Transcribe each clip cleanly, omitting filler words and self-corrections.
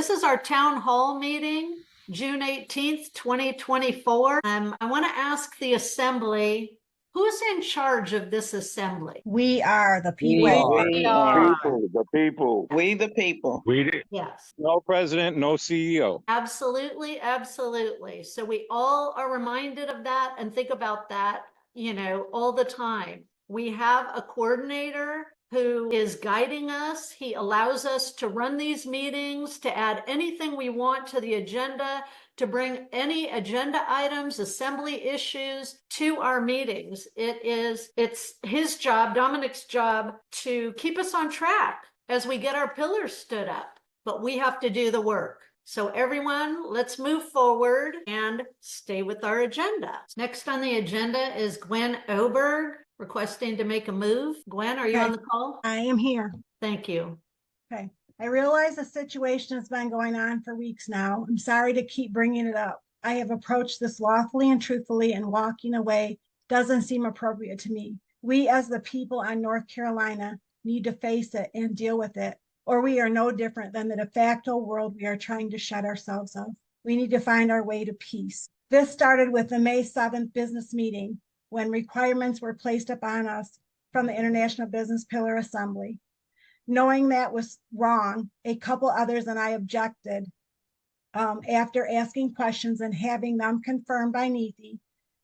This is our town hall meeting, June 18th, 2024. I want to ask the assembly, who's in charge of this assembly? We are the We people. are. The people. We the people. We did. Yes, No president, no CEO. absolutely, absolutely. So we all are reminded of that and think about that, all the time. We have a coordinator who is guiding us. He allows us to run these meetings, to add anything we want to the agenda, to bring any agenda items, assembly issues to our meetings. It's his job, Dominic's job, to keep us on track as we get our pillars stood up, but we have to do the work. So everyone, let's move forward and stay with our agenda. Next on the agenda is GOberg requesting to make a move. Gwen, are you on the call? I am here. Thank you. Okay. I realize the situation has been going on for weeks now. I'm sorry to keep bringing it up. I have approached this lawfully and truthfully, and walking away doesn't seem appropriate to me. We as the people on North Carolina need to face it and deal with it, or we are no different than the de facto world we are trying to shut ourselves of. We need to find our way to peace. This started with the May 7th business meeting, when requirements were placed upon us from the International Business Pillar Assembly. Knowing that was wrong, a couple others and I objected after asking questions and having them confirmed by NITI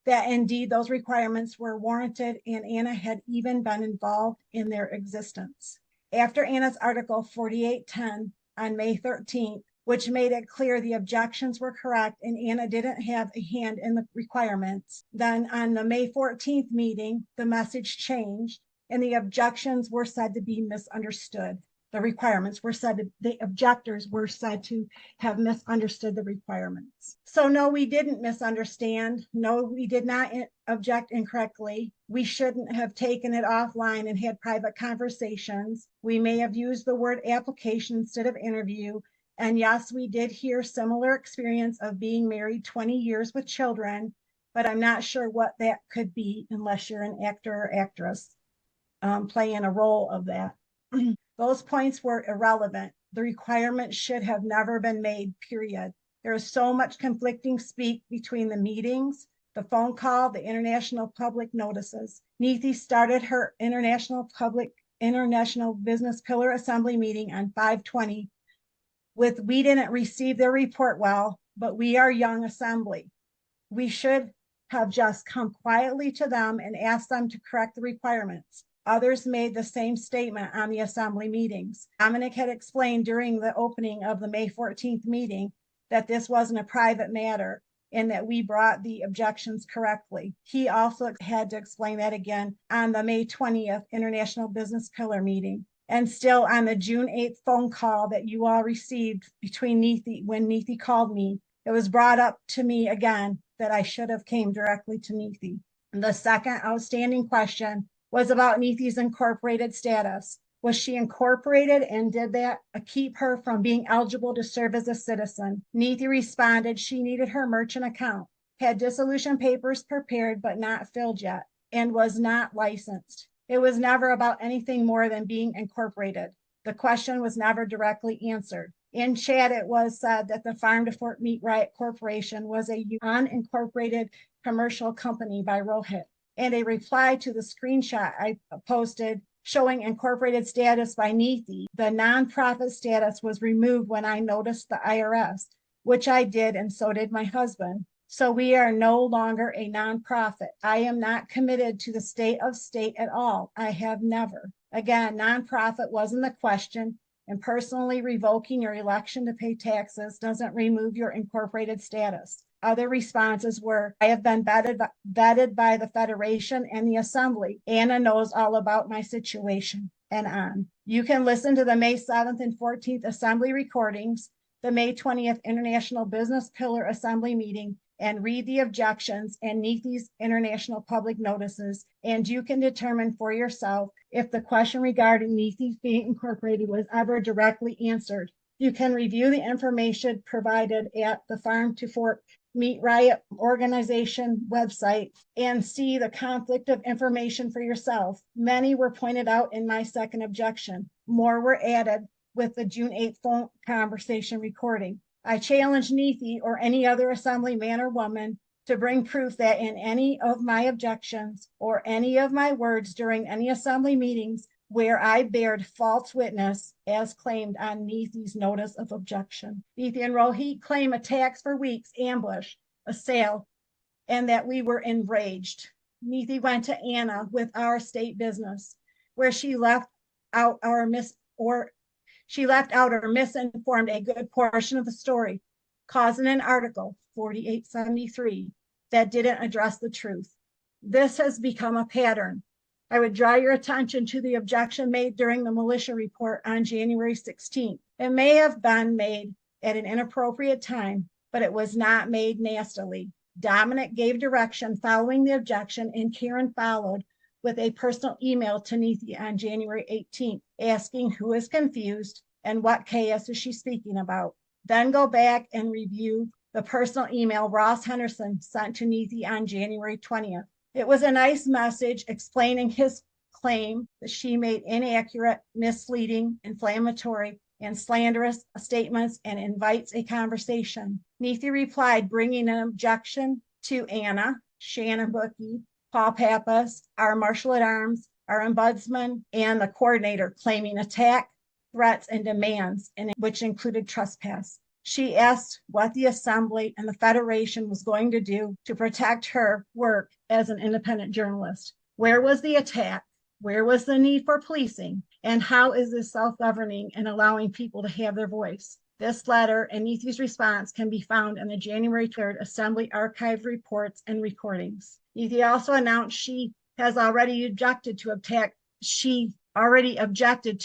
that indeed those requirements were warranted, and Anna had even been involved in their existence. After Anna's article 4810 on May 13th, which made it clear the objections were correct and Anna didn't have a hand in the requirements. Then on the May 14th meeting, the message changed and the objections were said to be misunderstood. The requirements were said the objectors were said to have misunderstood the requirements. So no, we didn't misunderstand. No, we did not object incorrectly. We shouldn't have taken it offline and had private conversations. We may have used the word application instead of interview. And yes, we did hear similar experience of being married 20 years with children, but I'm not sure what that could be unless you're an actor or actress playing a role of that. Those points were irrelevant. The requirement should have never been made, period. There is so much conflicting speak between the meetings, the phone call, the international public notices. NITI started her international business pillar assembly meeting on 5/20 with "we didn't receive their report well, but we are young assembly. We should have just come quietly to them and asked them to correct the requirements." Others made the same statement on the assembly meetings. Dominic had explained during the opening of the May 14th meeting that this wasn't a private matter and that we brought the objections correctly. He also had to explain that again on the May 20th International Business Pillar meeting. And still on the June 8th phone call that you all received between NITI, when NITI called me, it was brought up to me again that I should have came directly to NITI. And the second outstanding question was about NITI's incorporated status. Was she incorporated, and did that keep her from being eligible to serve as a citizen? NITI responded she needed her merchant account, had dissolution papers prepared but not filled yet, and was not licensed. It was never about anything more than being incorporated. The question was never directly answered. In chat, it was said that the Farm to Fork Meat Riot Corporation was a unincorporated commercial company by Rohit. And a reply to the screenshot I posted showing incorporated status by NITI, the nonprofit status was removed when I noticed the IRS, which I did, and so did my husband. So we are no longer a nonprofit. I am not committed to the state at all. I have never. Again, nonprofit wasn't the question, and personally revoking your election to pay taxes doesn't remove your incorporated status. Other responses were, I have been vetted by the Federation and the Assembly. Anna knows all about my situation, and on. You can listen to the May 7th and 14th Assembly recordings, the May 20th International Business Pillar Assembly meeting, and read the objections and NITI's international public notices, and you can determine for yourself if the question regarding NITI being incorporated was ever directly answered. You can review the information provided at the Farm to Fork Meat Riot organization website and see the conflict of information for yourself. Many were pointed out in my second objection. More were added with the June 8th phone conversation recording. I challenge Neethi or any other assembly man or woman to bring proof that in any of my objections or any of my words during any assembly meetings where I bared false witness as claimed on Neethi's notice of objection. Neethi and Rohit claim attacks for weeks, ambush, assail, and that we were enraged. Neethi went to Anna with our state business, where she left out or misinformed a good portion of the story, causing an article 4873 that didn't address the truth. This has become a pattern. I would draw your attention to the objection made during the militia report on January 16th. It may have been made at an inappropriate time, but it was not made nastily. Dominic gave direction following the objection, and Karen followed with a personal email to Neethi on January 18th, asking who is confused and what chaos is she speaking about. Then go back and review the personal email Ross Henderson sent to Neethi on January 20th. It was a nice message explaining his claim that she made inaccurate, misleading, inflammatory, and slanderous statements and invites a conversation. Neethi replied, bringing an objection to Anna, Shannon Bookie, Paul Pappas, our Marshal at Arms, our Ombudsman, and the coordinator, claiming attack, threats, and demands, which included trespass. She asked what the Assembly and the Federation was going to do to protect her work as an independent journalist. Where was the attack? Where was the need for policing? And how is this self-governing and allowing people to have their voice? This letter and Neethi's response can be found in the January 3rd Assembly archived reports and recordings. Neethi also announced she already objected to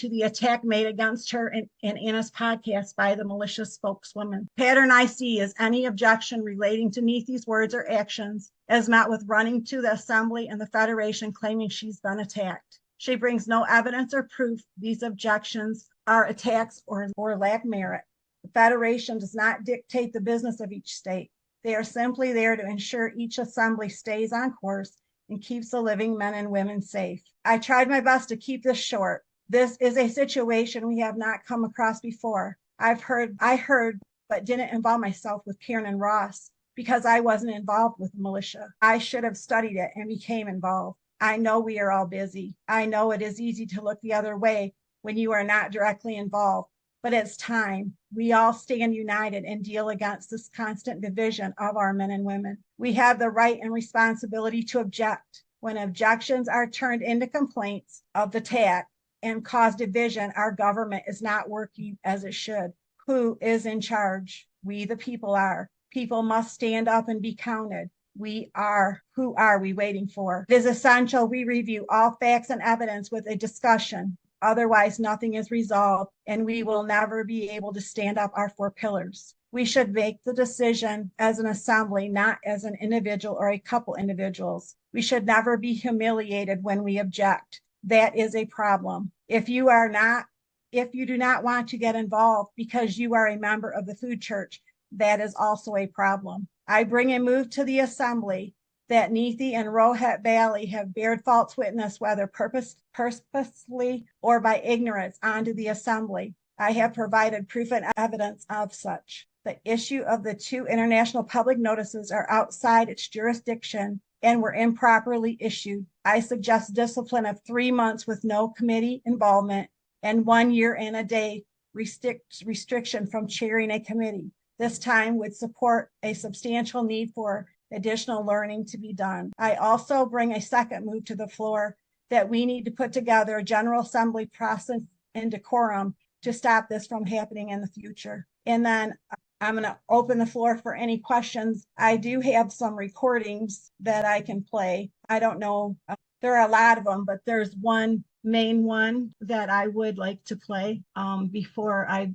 the attack made against her in Anna's podcast by the militia spokeswoman. Pattern I see is any objection relating to Neethi's words or actions as met with running to the Assembly and the Federation claiming she's been attacked. She brings no evidence or proof these objections are attacks or lack merit. The Federation does not dictate the business of each state. They are simply there to ensure each assembly stays on course and keeps the living men and women safe. I tried my best to keep this short. This is a situation we have not come across before. I heard, but didn't involve myself with Karen and Ross because I wasn't involved with the militia. I should have studied it and became involved. I know we are all busy. I know it is easy to look the other way when you are not directly involved, but it's time. We all stand united and deal against this constant division of our men and women. We have the right and responsibility to object. When objections are turned into complaints of the attack and cause division, our government is not working as it should. Who is in charge? We, the people, are. People must stand up and be counted. We are. Who are we waiting for? It is essential we review all facts and evidence with a discussion. Otherwise, nothing is resolved, and we will never be able to stand up our 4 pillars. We should make the decision as an assembly, not as an individual or a couple individuals. We should never be humiliated when we object. That is a problem. If you do not want to get involved because you are a member of the food church, that is also a problem. I bring a move to the assembly that Neethi and Rohit Valley have bared false witness, whether purposely or by ignorance, onto the assembly. I have provided proof and evidence of such. The issue of the 2 international public notices are outside its jurisdiction and were improperly issued. I suggest discipline of 3 months with no committee involvement and 1 year and a day restriction from chairing a committee. This time would support a substantial need for additional learning to be done. I also bring a second move to the floor that we need to put together a General Assembly process and decorum to stop this from happening in the future. And then I'm going to open the floor for any questions. I do have some recordings that I can play. I don't know, there are a lot of them, but there's one main one that I would like to play before I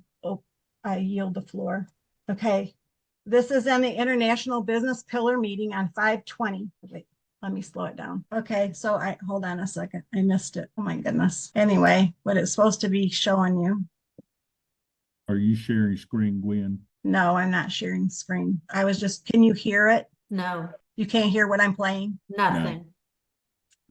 yield the floor. Okay. This is in the International Business Pillar meeting on 5/20. Wait, let me slow it down. Okay, so hold on a second. I missed it. Oh my goodness. Anyway, what it's supposed to be showing you. Are you sharing screen, Gwen? No, I'm not sharing screen. Can you hear it? No, You can't hear what I'm playing? nothing.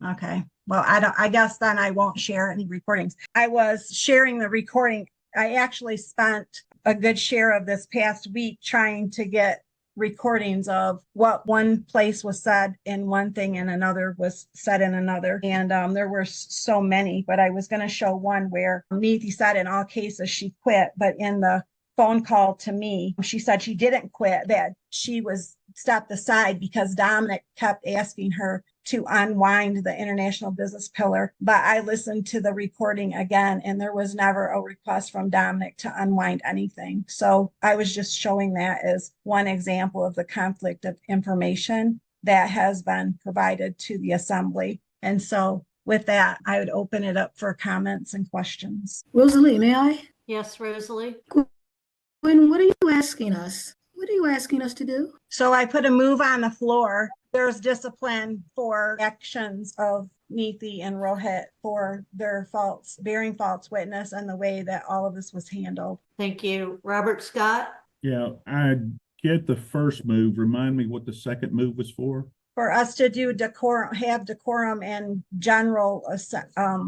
Okay. Well, I guess then I won't share any recordings. I was sharing the recording I actually spent a good share of this past week trying to get recordings of what one place was said in one thing and another was said in another. And there were so many, but I was going to show one where Neethi said in all cases she quit, but in the phone call to me, she said she didn't quit, that she was stepped aside because Dominic kept asking her to unwind the international business pillar. But I listened to the recording again, and there was never a request from Dominic to unwind anything. So I was just showing that as one example of the conflict of information that has been provided to the assembly. And so with that, I would open it up for comments and questions. Rosalie, may I? Yes, Rosalie? Gwen, what are you asking us? What are you asking us to do? So I put a move on the floor. There's discipline for actions of Neethi and Rohit for their bearing false witness and the way that all of this was handled. Thank you. Robert Scott? Yeah, I get the first move. Remind me what the second move was for? For us to do decorum and general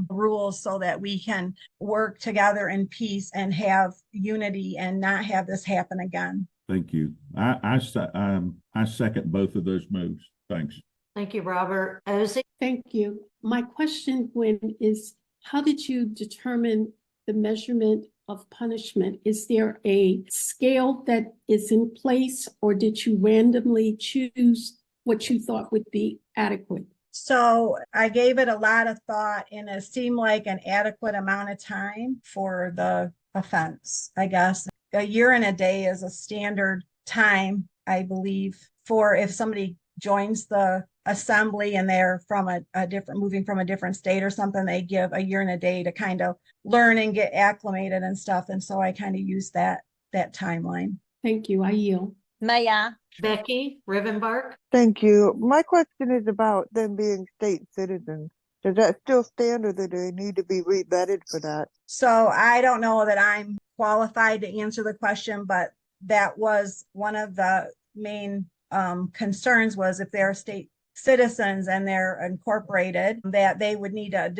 rules so that we can work together in peace and have unity and not have this happen again. Thank you. I second both of those moves. Thanks. Thank you, Robert. Ozzy? Thank you. My question, Gwen, is how did you determine the measurement of punishment? Is there a scale that is in place, or did you randomly choose what you thought would be adequate? So I gave it a lot of thought, and it seemed like an adequate amount of time for the offense, I guess. A year and a day is a standard time, I believe, for if somebody joins the assembly and they're from moving from a different state or something, they give a year and a day to kind of learn and get acclimated and stuff. And so I kind of used that timeline. Thank you. I yield. May I? Becky Rivenbark? Thank you. My question is about them being state citizens. Does that still stand, or do they need to be re-vetted for that? So I don't know that I'm qualified to answer the question, but that was one of the main concerns, was if they're state citizens and they're incorporated, that they would need to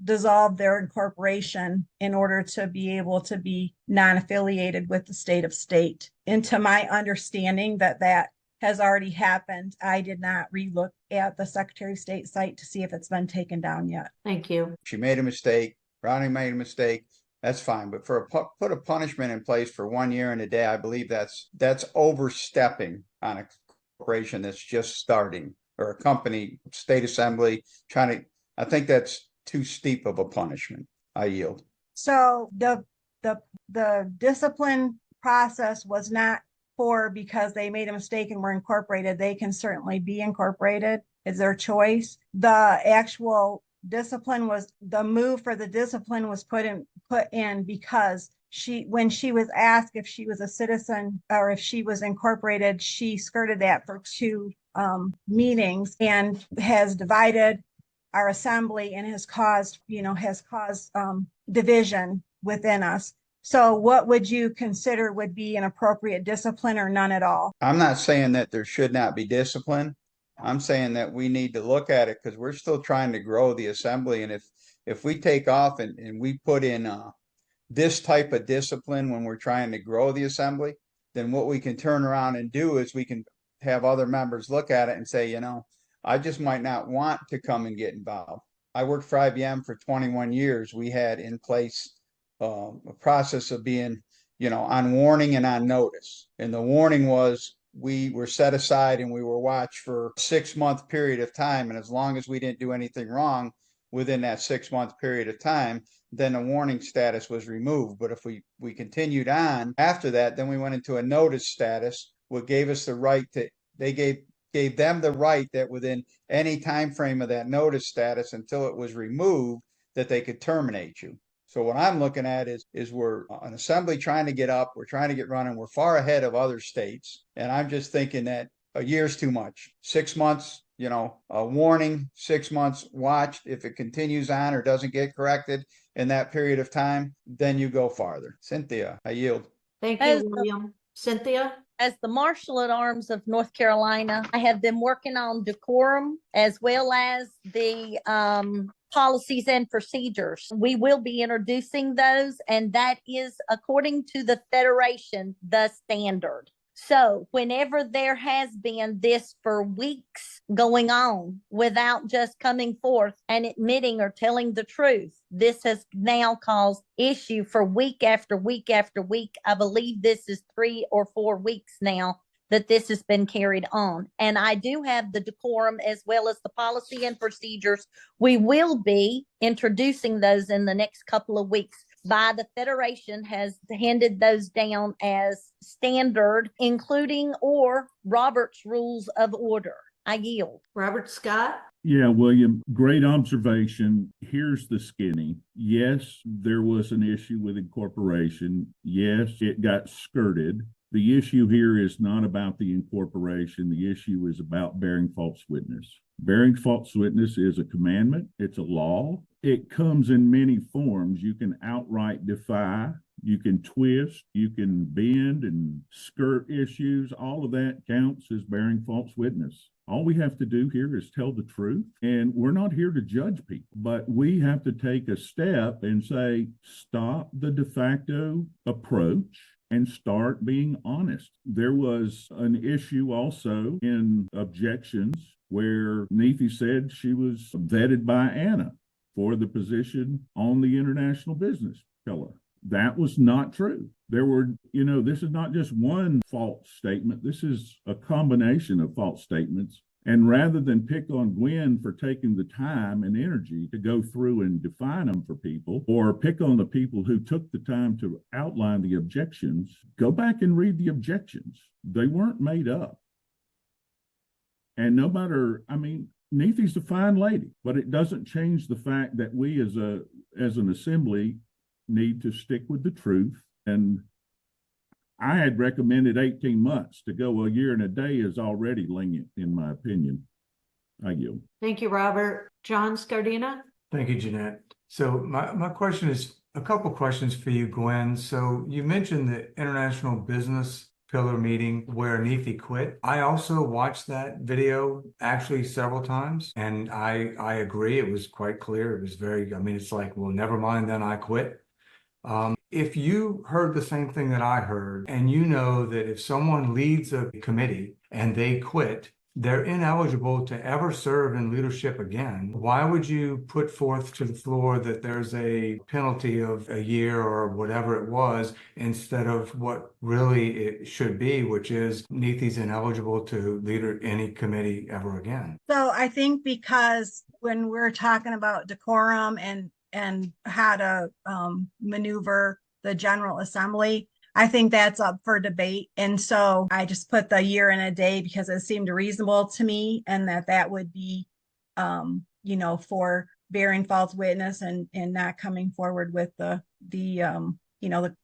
dissolve their incorporation in order to be able to be non-affiliated with the state. And to my understanding that has already happened. I did not relook at the Secretary of State site to see if it's been taken down yet. Thank you. She made a mistake. Ronnie made a mistake. That's fine. But put a punishment in place for 1 year and a day, I believe that's overstepping on a corporation that's just starting, or a company, state assembly I think that's too steep of a punishment. I yield. So the discipline process was not because they made a mistake and were incorporated. They can certainly be incorporated. It's their choice. The actual discipline the move for the discipline was put in because when she was asked if she was a citizen or if she was incorporated, she skirted that for 2 meetings and has divided our assembly and has caused division within us. So what would you consider would be an appropriate discipline, or none at all? I'm not saying that there should not be discipline. I'm saying that we need to look at it because we're still trying to grow the assembly. And if we take off and we put in this type of discipline when we're trying to grow the assembly, then what we can turn around and do is we can have other members look at it and say, I just might not want to come and get involved. I worked for IBM for 21 years. We had in place a process of being, on warning and on notice. And the warning was we were set aside and we were watched for a 6-month period of time. And as long as we didn't do anything wrong within that 6-month period of time, then the warning status was removed. But if we continued on after that, then we went into a notice status, what gave us the right they gave them the right that within any time frame of that notice status until it was removed, that they could terminate you. So what I'm looking at is we're an assembly trying to get up, we're trying to get running, we're far ahead of other states. And I'm just thinking that a year's too much. 6 months, a warning, 6 months watched. If it continues on or doesn't get corrected in that period of time, then you go farther. Cynthia, I yield. Thank you, William. Cynthia? As the Marshal at Arms of North Carolina, I have been working on decorum as well as the policies and procedures. We will be introducing those, and that is, according to the Federation, the standard. So whenever there has been this for weeks going on without just coming forth and admitting or telling the truth, this has now caused issue for week after week after week. I believe this is 3 or 4 weeks now that this has been carried on. And I do have the decorum as well as the policy and procedures. We will be introducing those in the next couple of weeks. The Federation has handed those down as standard, including or Robert's Rules of Order. I yield. Robert Scott? Yeah, William, great observation. Here's the skinny. Yes, there was an issue with incorporation. Yes, it got skirted. The issue here is not about the incorporation. The issue is about bearing false witness. Bearing false witness is a commandment. It's a law. It comes in many forms. You can outright defy, you can twist, you can bend and skirt issues. All of that counts as bearing false witness. All we have to do here is tell the truth. And we're not here to judge people, but we have to take a step and say, stop the de facto approach and start being honest. There was an issue also in objections where Neethi said she was vetted by Anna for the position on the international business pillar. That was not true. There were, this is not just one false statement. This is a combination of false statements. And rather than pick on Gwen for taking the time and energy to go through and define them for people, or pick on the people who took the time to outline the objections, go back and read the objections. They weren't made up. And no matter, Neethi's a fine lady, but it doesn't change the fact that we as an assembly need to stick with the truth. And I had recommended 18 months. To go a year and a day is already lenient, in my opinion. I yield. Thank you, Robert. John Scardina? Thank you, Jeanette. So my question is a couple questions for you, Gwen. So you mentioned the international business pillar meeting where Neethi quit. I also watched that video actually several times, and I agree. It was quite clear. It was it's like, well, never mind, then I quit. If you heard the same thing that I heard, and you know that if someone leads a committee and they quit, they're ineligible to ever serve in leadership again, why would you put forth to the floor that there's a penalty of a year or whatever it was, instead of what really it should be, which is Neethi's ineligible to lead any committee ever again? So I think because when we're talking about decorum and how to maneuver the General Assembly, I think that's up for debate. And so I just put the year and a day because it seemed reasonable to me, and that would be, for bearing false witness and not coming forward with the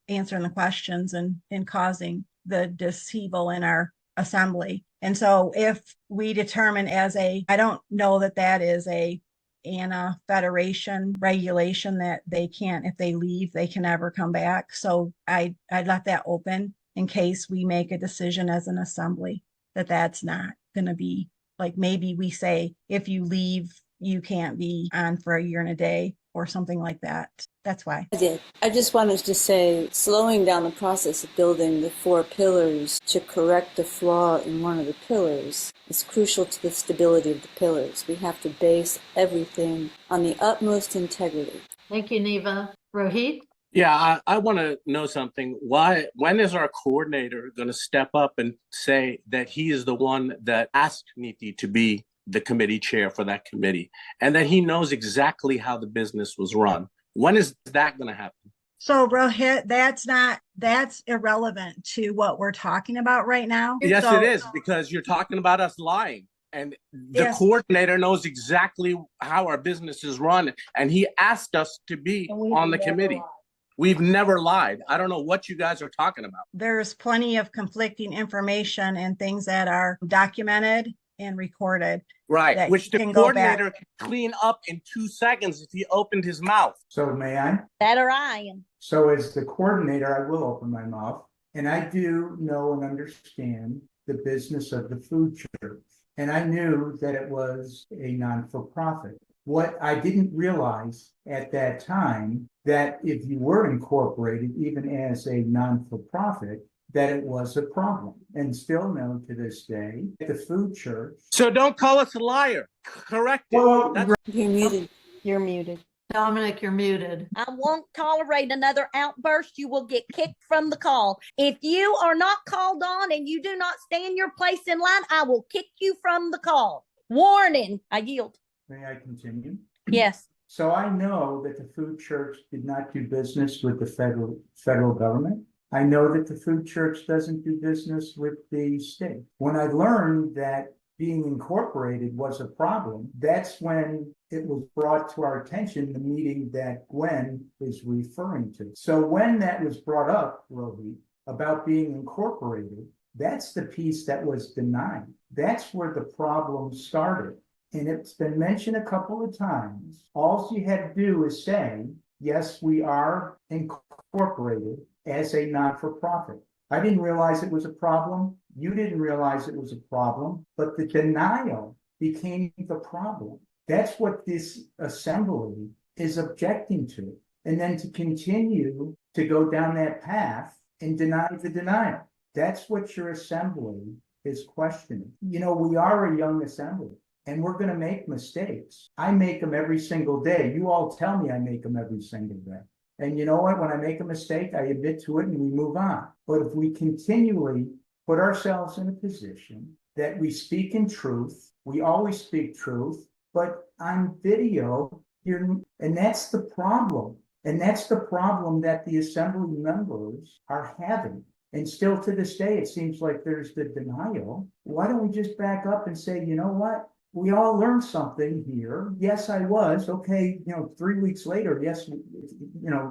answering the questions and causing the dishevel in our assembly. And so if we determine I don't know that is a ANA Federation regulation that they can't, if they leave, they can never come back. So I left that open in case we make a decision as an assembly that's not going to be, like, maybe we say, if you leave, you can't be on for a year and a day or something like that. That's why. I just wanted to say, slowing down the process of building the 4 pillars to correct the flaw in one of the pillars is crucial to the stability of the pillars. We have to base everything on the utmost integrity. Thank you, Neva. Rohit? Yeah, I want to know something. When is our coordinator going to step up and say that he is the one that asked Neethi to be the committee chair for that committee, and that he knows exactly how the business was run? When is that going to happen? So Rohit, that's irrelevant to what we're talking about right now. Yes, it is, because you're talking about us lying. And the coordinator knows exactly how our business is run. And he asked us to be on the committee. We've never lied. I don't know what you guys are talking about. There's plenty of conflicting information and things that are documented and recorded. Right, which the coordinator can clean up in 2 seconds if he opened his mouth. So may I? That or I am. So as the coordinator, I will open my mouth. And I do know and understand the business of the food church. And I knew that it was a non-for-profit, What I didn't realize at that time, that if you were incorporated, even as a non-for-profit, that it was a problem, and still know to this day, the food church. So don't call us a liar. Correct it. Well, That's You're muted. You're muted. Dominic, you're muted. I won't tolerate another outburst. You will get kicked from the call. If you are not called on and you do not stay in your place in line, I will kick you from the call. Warning. I yield. May I continue? Yes. So I know that the food church did not do business with the federal government. I know that the food church doesn't do business with the state. When I learned that being incorporated was a problem, that's when it was brought to our attention, the meeting that Gwen is referring to. So when that was brought up, Rohit, about being incorporated, that's the piece that was denied. That's where the problem started. And it's been mentioned a couple of times. All you had to do is say, yes, we are incorporated as a non-for-profit. I didn't realize it was a problem. You didn't realize it was a problem, but the denial became the problem. That's what this assembly is objecting to. And then to continue to go down that path and deny the denial. That's what your assembly is questioning. You know, we are a young assembly. And we're going to make mistakes. I make them every single day. You all tell me I make them every single day. And you know what? When I make a mistake, I admit to it and we move on. But if we continually put ourselves in a position that we speak in truth, we always speak truth, but on video, and that's the problem. And that's the problem that the assembly members are having. And still to this day, it seems like there's the denial. Why don't we just back up and say, you know what? We all learned something here. Yes, I was. Okay, 3 weeks later, yes,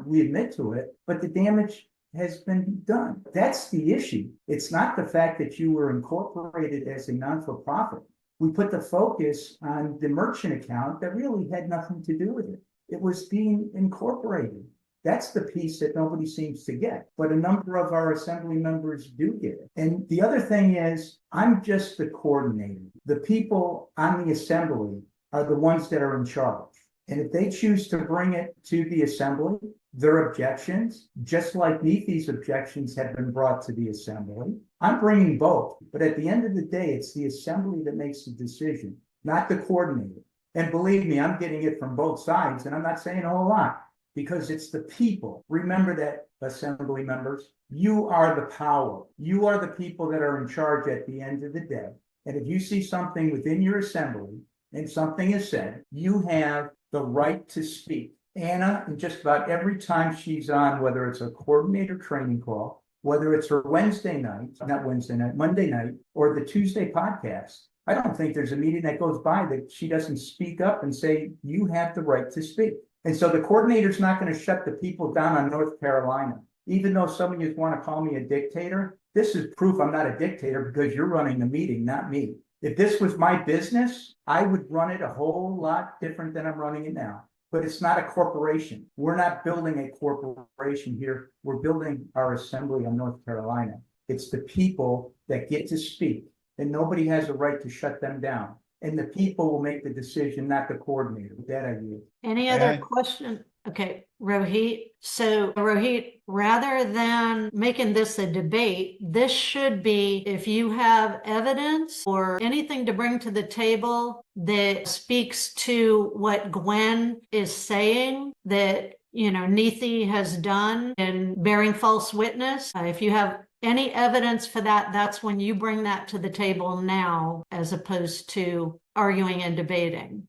we admit to it, but the damage has been done. That's the issue. It's not the fact that you were incorporated as a non-for-profit. We put the focus on the merchant account that really had nothing to do with it. It was being incorporated. That's the piece that nobody seems to get, but a number of our assembly members do get it. And the other thing is, I'm just the coordinator. The people on the assembly are the ones that are in charge. And if they choose to bring it to the assembly, their objections, just like Nefi's objections have been brought to the assembly, I'm bringing both. But at the end of the day, it's the assembly that makes the decision, not the coordinator. And believe me, I'm getting it from both sides, and I'm not saying a whole lot. Because it's the people. Remember that, assembly members, you are the power. You are the people that are in charge at the end of the day. And if you see something within your assembly and something is said, you have the right to speak. Anna, and just about every time she's on, whether it's a coordinator training call, whether it's her Monday night, or the Tuesday podcast, I don't think there's a meeting that goes by that she doesn't speak up and say, you have the right to speak. And so the coordinator's not going to shut the people down on North Carolina. Even though some of you want to call me a dictator, this is proof I'm not a dictator because you're running the meeting, not me. If this was my business, I would run it a whole lot different than I'm running it now. But it's not a corporation. We're not building a corporation here. We're building our assembly in North Carolina. It's the people that get to speak, and nobody has a right to shut them down. And the people will make the decision, not the coordinator. That I use. Any other question? Okay, Rohit. So Rohit, rather than making this a debate, this should be, if you have evidence or anything to bring to the table that speaks to what Gwen is saying, that, Nethi has done in bearing false witness. If you have any evidence for that, that's when you bring that to the table now, as opposed to arguing and debating.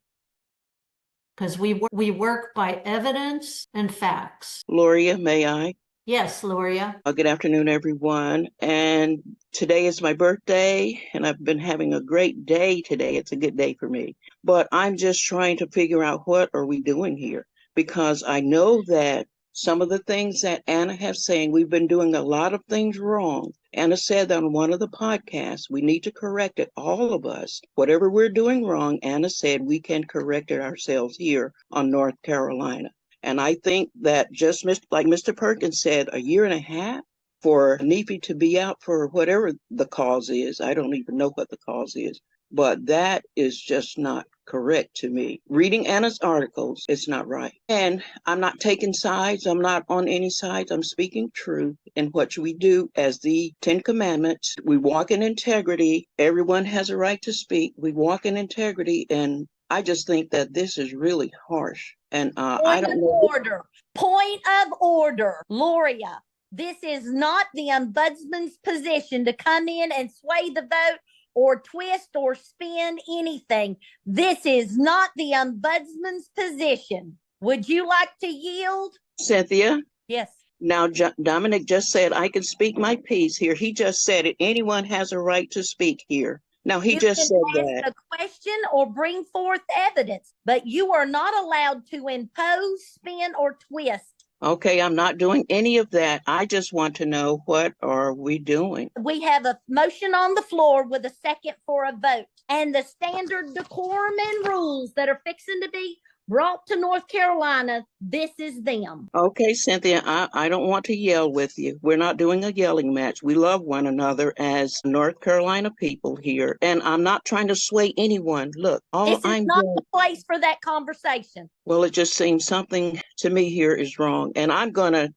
Because we work by evidence and facts. Gloria, may I? Yes, Gloria. Good afternoon, everyone. And today is my birthday, and I've been having a great day today. It's a good day for me. But I'm just trying to figure out, what are we doing here? Because I know that some of the things that Anna has saying, we've been doing a lot of things wrong. Anna said that on one of the podcasts, we need to correct it, all of us. Whatever we're doing wrong, Anna said we can correct it ourselves here on North Carolina. And I think that just like Mr. Perkins said, 1.5 years for Nefi to be out for whatever the cause is. I don't even know what the cause is, but that is just not correct to me. Reading Anna's articles, it's not right. And I'm not taking sides. I'm not on any sides. I'm speaking truth in what we do as the Ten Commandments. We walk in integrity. Everyone has a right to speak. We walk in integrity. And I just think that this is really harsh. And I don't know. Point of order. Loria, this is not the ombudsman's position to come in and sway the vote or twist or spin anything. This is not the ombudsman's position. Would you like to yield? Cynthia? Yes. Now, Dominic just said I can speak my piece here. He just said it. Anyone has a right to speak here. Now, he just said that. Ask a question or bring forth evidence, but you are not allowed to impose, spin, or twist. Okay, I'm not doing any of that. I just want to know, what are we doing? We have a motion on the floor with a second for a vote, and the standard decorum and rules that are fixing to be brought to North Carolina, this is them. Okay, Cynthia, I don't want to yell with you. We're not doing a yelling match. We love one another as North Carolina people here, and I'm not trying to sway anyone. Look, this is not the place for that conversation. Well, it just seems something to me here is wrong. And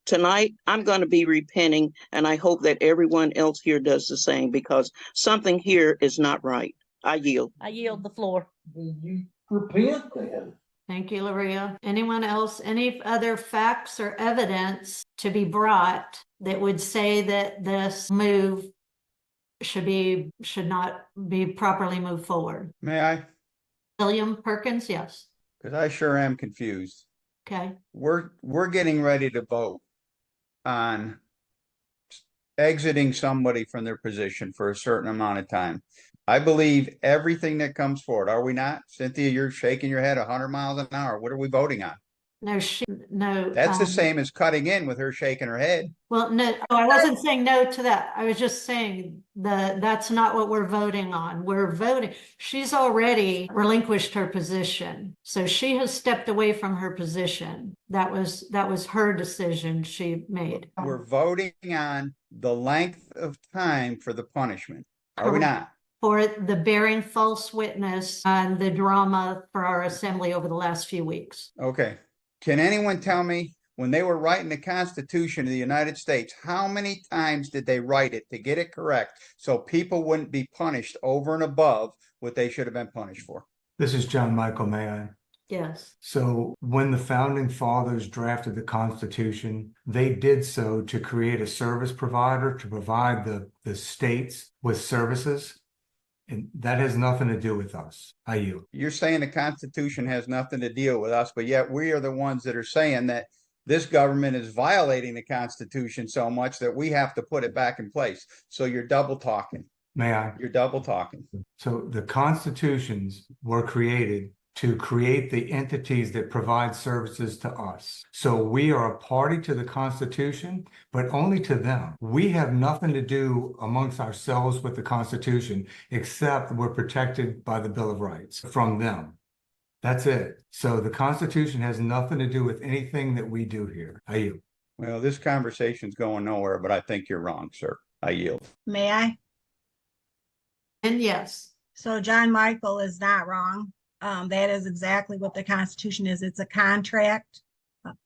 tonight, I'm going to be repenting, and I hope that everyone else here does the same, because something here is not right. I yield. I yield the floor. You repent then. Thank you, Loria. Anyone else? Any other facts or evidence to be brought that would say that this move should not be properly moved forward? May I? William Perkins, yes. Because I sure am confused. Okay. We're getting ready to vote on exiting somebody from their position for a certain amount of time. I believe everything that comes forward. Are we not? Cynthia, you're shaking your head 100 miles an hour. What are we voting on? No. That's the same as cutting in with her shaking her head. Well, no, I wasn't saying no to that. I was just saying that's not what we're voting on. We're voting. She's already relinquished her position. So she has stepped away from her position. That was her decision she made. We're voting on the length of time for the punishment. Are we not? For the bearing false witness and the drama for our assembly over the last few weeks. Okay. Can anyone tell me, when they were writing the Constitution of the United States, how many times did they write it to get it correct so people wouldn't be punished over and above what they should have been punished for? This is John Michael, may I? Yes. So when the founding fathers drafted the Constitution, they did so to create a service provider to provide the states with services. And that has nothing to do with us. I yield. You're saying the Constitution has nothing to deal with us, but yet we are the ones that are saying that this government is violating the Constitution so much that we have to put it back in place. So you're double talking. May I? You're double talking. So the constitutions were created to create the entities that provide services to us. So we are a party to the Constitution, but only to them. We have nothing to do amongst ourselves with the Constitution, except we're protected by the Bill of Rights from them. That's it. So the Constitution has nothing to do with anything that we do here. I yield. Well, this conversation's going nowhere, but I think you're wrong, sir. I yield. May I? And yes. So John Michael is not wrong. That is exactly what the Constitution is. It's a contract.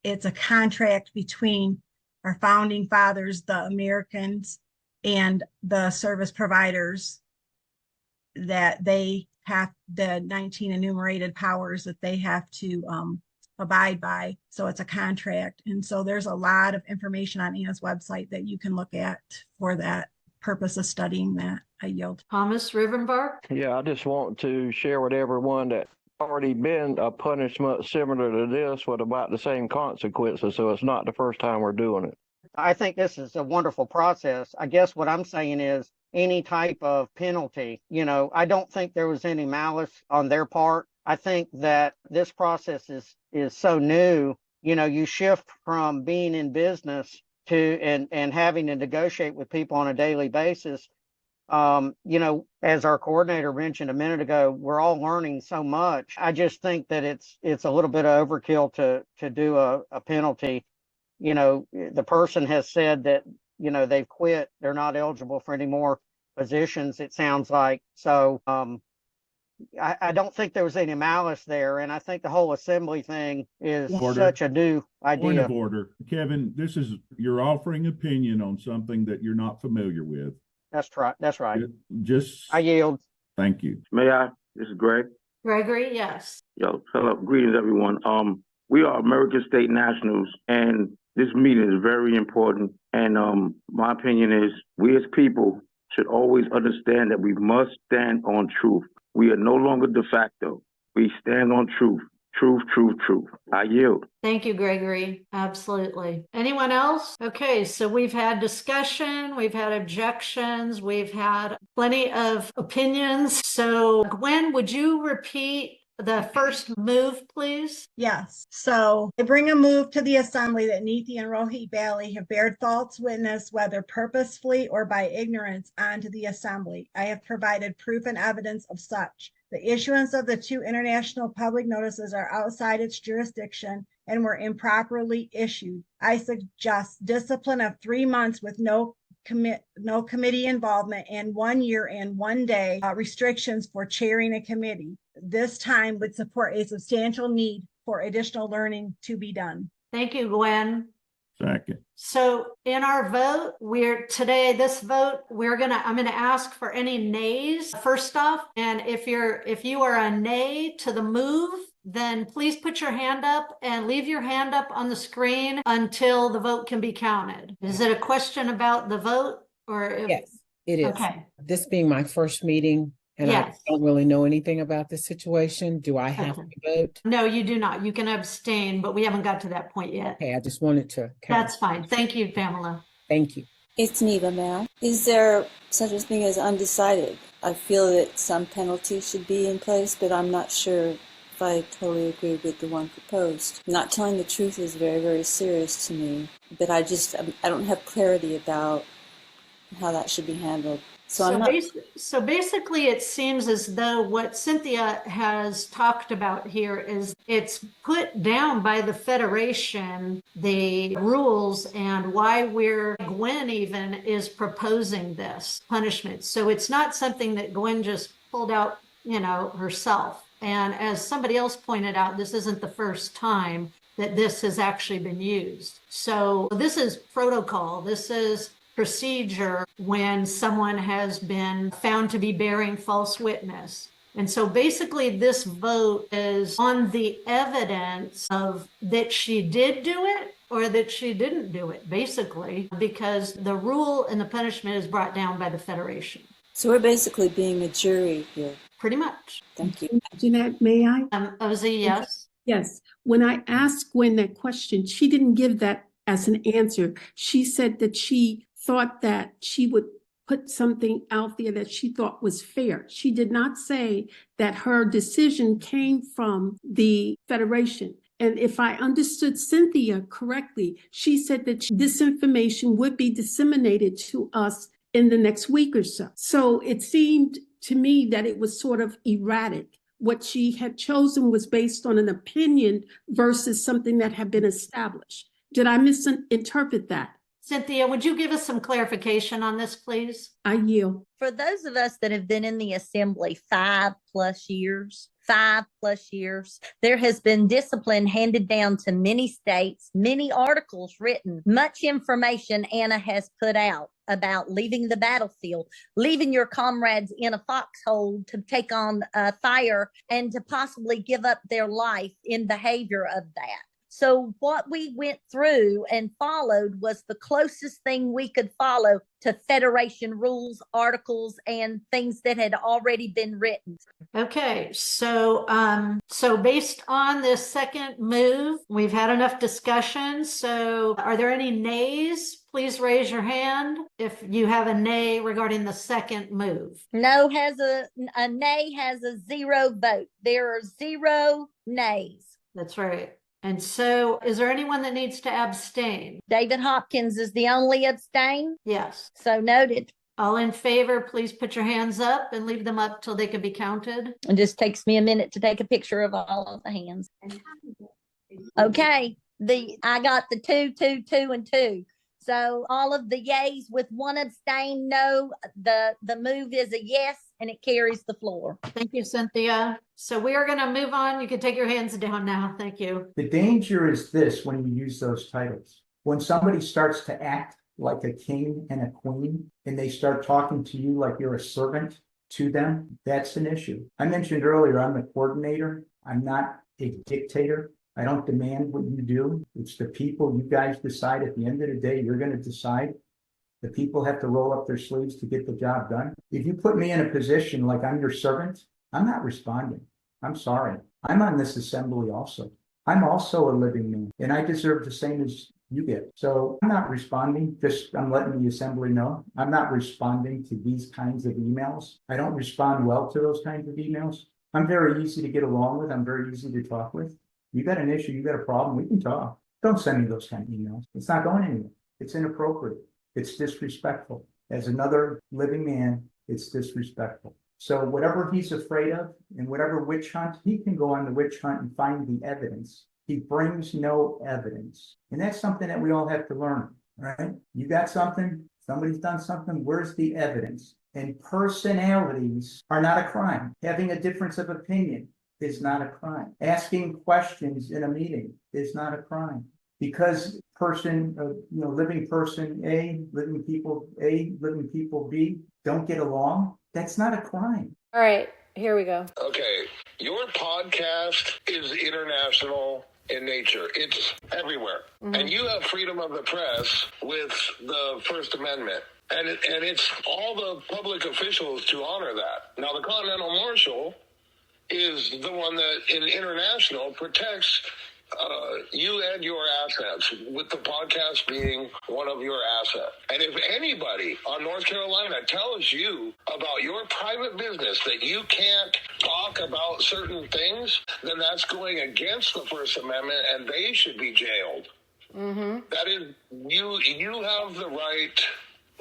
It's a contract between our founding fathers, the Americans, and the service providers, that they have the 19 enumerated powers that they have to abide by. So it's a contract. And so there's a lot of information on Anna's website that you can look at for that purpose of studying that. I yield. Thomas Rivenbark? Yeah, I just want to share with everyone that already been a punishment similar to this with about the same consequences. So it's not the first time we're doing it. I think this is a wonderful process. I guess what I'm saying is any type of penalty, I don't think there was any malice on their part. I think that this process is so new. You shift from being in business to and having to negotiate with people on a daily basis. As our coordinator mentioned a minute ago, we're all learning so much. I just think that it's a little bit of overkill to do a penalty. The person has said that, they've quit. They're not eligible for any more positions, it sounds like. So I don't think there was any malice there. And I think the whole assembly thing is Order. such a new Point idea. of order. Kevin, you're offering opinion on something that you're not familiar with. That's right. That's right. Just. I yield. Thank you. May I? This is Greg. Gregory, yes. Yo, hello. Greetings, everyone. We are American State Nationals, and this meeting is very important. And my opinion is we as people should always understand that we must stand on truth. We are no longer de facto. We stand on truth. Truth, truth, truth. I yield. Thank you, Gregory. Absolutely. Anyone else? Okay, so we've had discussion, we've had objections, we've had plenty of opinions. So Gwen, would you repeat the first move, please? Yes. So I bring a move to the assembly that Neethi and Rohit Bailey have bared false witness, whether purposefully or by ignorance, onto the assembly. I have provided proof and evidence of such. The issuance of the 2 international public notices are outside its jurisdiction and were improperly issued. I suggest discipline of 3 months with no committee involvement and 1 year and 1 day restrictions for chairing a committee. This time would support a substantial need for additional learning to be done. Thank you, Gwen. Second. So in our vote, I'm gonna ask for any nays first off. And if you are a nay to the move, then please put your hand up and leave your hand up on the screen until the vote can be counted. Is it a question about the vote or? Yes, it is. Okay. This being my first meeting, and Yes. I don't really know anything about this situation, do I have to vote? No, you do not. You can abstain, but we haven't got to that point yet. Okay, I just wanted to. That's fine. Thank you, Pamela. Thank you. It's Neva, ma'am. Is there such a thing as undecided? I feel that some penalty should be in place, but I'm not sure if I totally agree with the one proposed. Not telling the truth is very, very serious to me, but I don't have clarity about how that should be handled. So basically, it seems as though what Cynthia has talked about here is it's put down by the Federation, the rules and why Gwen even is proposing this punishment. So it's not something that Gwen just pulled out, herself. And as somebody else pointed out, this isn't the first time that this has actually been used. So this is protocol. This is procedure when someone has been found to be bearing false witness. And so basically this vote is on the evidence of that she did do it or that she didn't do it, basically, because the rule and the punishment is brought down by the Federation. So we're basically being a jury here. Pretty much. Thank you. Jeanette, may I? Ozzy, yes. Yes. When I asked Gwen that question, she didn't give that as an answer. She said that she thought that she would put something out there that she thought was fair. She did not say that her decision came from the Federation. And if I understood Cynthia correctly, she said that this information would be disseminated to us in the next week or so. So it seemed to me that it was sort of erratic. What she had chosen was based on an opinion versus something that had been established. Did I misinterpret that? Cynthia, would you give us some clarification on this, please? I yield. For those of us that have been in the assembly 5+ years, there has been discipline handed down to many states, many articles written, much information Anna has put out about leaving the battlefield, leaving your comrades in a foxhole to take on fire and to possibly give up their life in behavior of that. So what we went through and followed was the closest thing we could follow to Federation rules, articles, and things that had already been written. Okay, so based on this second move, we've had enough discussion. So are there any nays? Please raise your hand if you have a nay regarding the second move. No has a nay has a 0 vote. There are 0 nays. That's right. And so is there anyone that needs to abstain? David Hopkins is the only abstain? Yes. So noted. All in favor, please put your hands up and leave them up till they can be counted. It just takes me a minute to take a picture of all of the hands. Okay. I got the 2, 2, 2, and 2. So all of the yays with one abstain, no, the move is a yes, and it carries the floor. Thank you, Cynthia. So we are going to move on. You can take your hands down now. Thank you. The danger is this when you use those titles. When somebody starts to act like a king and a queen, and they start talking to you like you're a servant to them, that's an issue. I mentioned earlier, I'm the coordinator. I'm not a dictator. I don't demand what you do. It's the people. You guys decide. At the end of the day, you're going to decide. The people have to roll up their sleeves to get the job done. If you put me in a position like I'm your servant, I'm not responding. I'm sorry. I'm on this assembly also. I'm also a living man, and I deserve the same as you get. So I'm not responding. I'm letting the assembly know. I'm not responding to these kinds of emails. I don't respond well to those kinds of emails. I'm very easy to get along with. I'm very easy to talk with. You got an issue, you got a problem, we can talk. Don't send me those kind of emails. It's not going anywhere. It's inappropriate. It's disrespectful. As another living man, it's disrespectful. So whatever he's afraid of and whatever witch hunt, he can go on the witch hunt and find the evidence. He brings no evidence. And that's something that we all have to learn, right? You got something, somebody's done something, where's the evidence? And personalities are not a crime. Having a difference of opinion is not a crime. Asking questions in a meeting is not a crime. Because living person A, living people B don't get along, that's not a crime. All right, here we go. Okay, your podcast is international in nature. It's everywhere. Mm-hmm. And you have freedom of the press with the First Amendment. And it's all the public officials to honor that. Now, the Continental Marshal is the one that in international protects you and your assets, with the podcast being one of your assets. And if anybody on North Carolina tells you about your private business that you can't talk about certain things, then that's going against the First Amendment and they should be jailed. Mm-hmm. That is, you have the right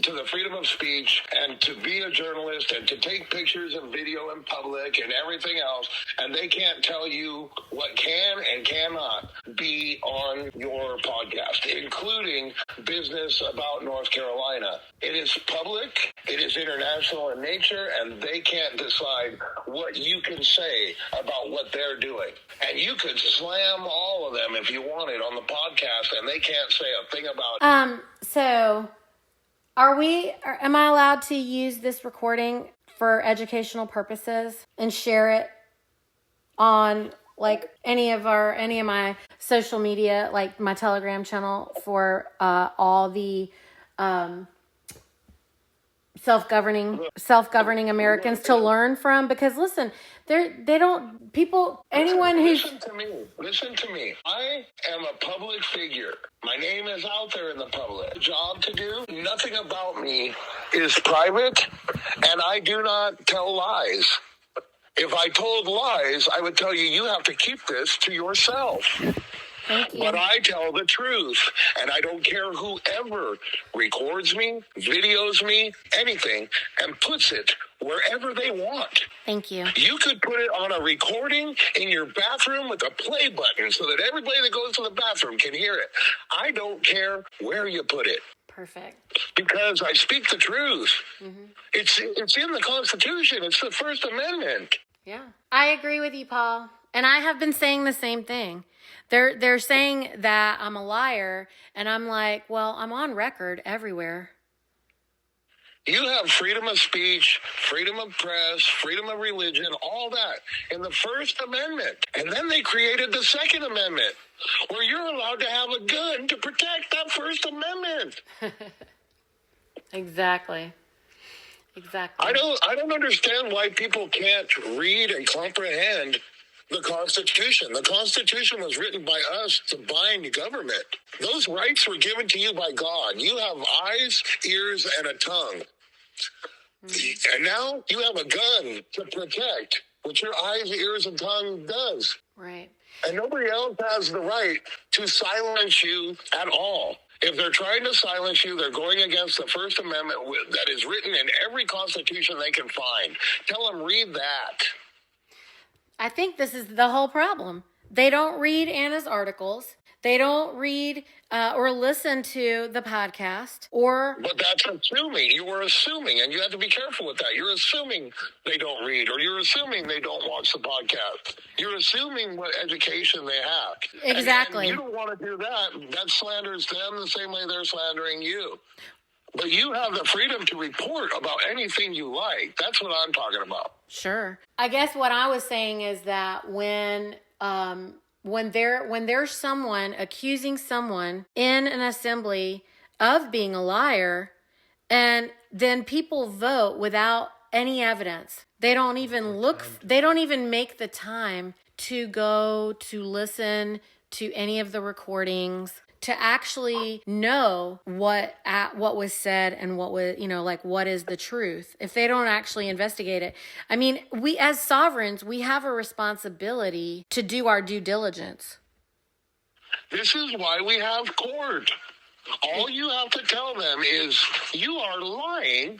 to the freedom of speech and to be a journalist and to take pictures and video in public and everything else, and they can't tell you what can and cannot be on your podcast, including business about North Carolina. It is public, it is international in nature, and they can't decide what you can say about what they're doing. And you could slam all of them if you wanted on the podcast, and they can't say a thing about it. So am I allowed to use this recording for educational purposes and share it on like any of my social media, like my Telegram channel for all the self-governing Americans to learn from? Because listen, anyone who's... Listen to me. I am a public figure. My name is out there in the public. Job to do. Nothing about me is private, and I do not tell lies. If I told lies, I would tell you, you have to keep this to yourself. Thank you. But I tell the truth, and I don't care whoever records me, videos me, anything, and puts it wherever they want. Thank you. You could put it on a recording in your bathroom with a play button so that everybody that goes to the bathroom can hear it. I don't care where you put it. Perfect. Because I speak the truth. Mm-hmm. It's in the Constitution. It's the First Amendment. Yeah. I agree with you, Paul. And I have been saying the same thing. They're saying that I'm a liar, and I'm like, well, I'm on record everywhere. You have freedom of speech, freedom of press, freedom of religion, all that in the First Amendment. And then they created the Second Amendment, where you're allowed to have a gun to protect that First Amendment. Exactly. I don't understand why people can't read and comprehend the Constitution. The Constitution was written by us to bind government. Those rights were given to you by God. You have eyes, ears, and a tongue. And now you have a gun to protect what your eyes, ears, and tongue does. Right. And nobody else has the right to silence you at all. If they're trying to silence you, they're going against the First Amendment that is written in every constitution they can find. Tell them, read that. I think this is the whole problem. They don't read Anna's articles. They don't read or listen to the podcast or. But that's assuming. You were assuming, and you have to be careful with that. You're assuming they don't read, or you're assuming they don't watch the podcast. You're assuming what education they have. Exactly. And you don't want to do that. That slanders them the same way they're slandering you. But you have the freedom to report about anything you like. That's what I'm talking about. Sure. I guess what I was saying is that when there's someone accusing someone in an assembly of being a liar, and then people vote without any evidence. They don't even make the time to go to listen to any of the recordings, to actually know what was said and what was, what is the truth. If they don't actually investigate it. I mean, we as sovereigns, we have a responsibility to do our due diligence. This is why we have court. All you have to tell them is you are lying